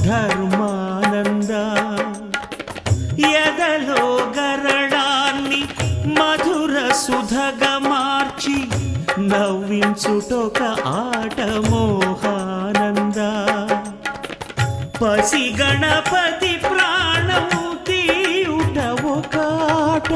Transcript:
ధర్మానంద ఎదలో గరళాన్ని మధుర సుధగా మార్చి నవ్వించుటొక ఆట మోహానంద పసి గణపతి ప్రాణము తీయుట ఒక ఆట